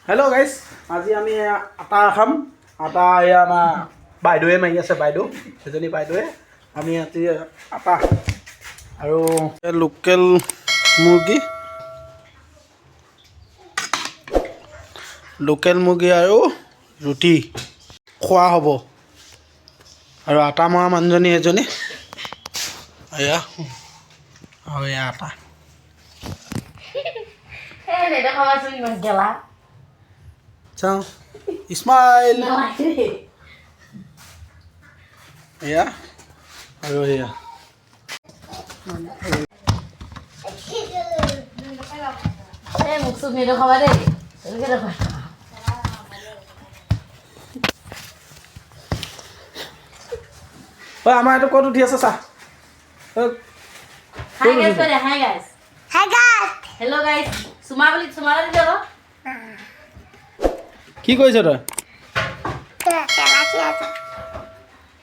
Hello guys, আজি আমি আটা খাম। আটা এয়া আমাৰ বাইদেউৱে মাৰি আছে, এজনী বাইদেউৱে। আমি আজি আটা আৰু লোকেল মুৰ্গী আৰু ৰুটি খোৱা হ'ব। আৰু আটা মৰা মানুহজনী এজনী, এয়া আৰু এয়া আটা। চাওঁ স্মাইল। এয়া আৰু এয়া আমাৰ এইটো ক'ত উঠি আছে চা। Hi guys. Hello guys. Sumali di dalam. কি কৰিছ তই?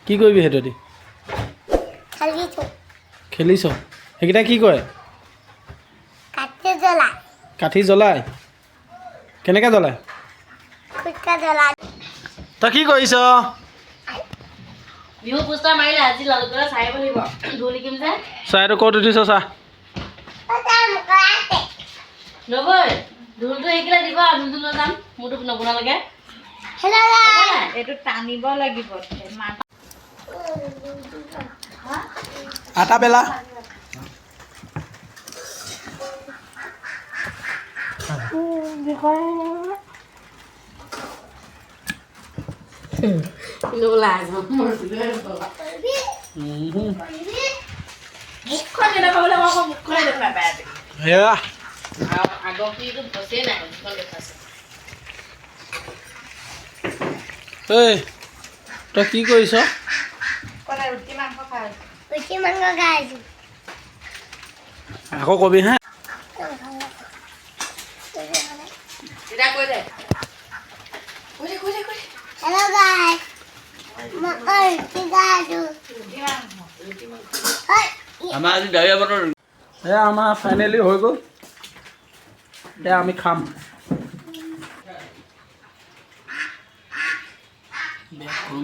কি কৰিবি সেইটো? খেলিছ? সেইকেইটা কি কৰে? কাঠি জ্বলাই। কেনেকৈ জ্বলাই? তই কি কৰিছ? বিহু পুষ্টা মাৰিলে আজি লালুকৰা চাই বলিব ধুলি কিম যে চাইটো ক'ত উঠিছ চা। নবৈ ধুলটো এইকিলা দিব ধুলটো লৈ যাম মোৰটো নবনা লাগে। এইটো টানিব লাগিব। আটা বেলা। তই কি কৰিছ? আকৌ কবি হা। Hello guys. এয়া আমাৰ ফাইনেলি হৈ গ'ল। এয়া আমি খাম। বেয়া গৰম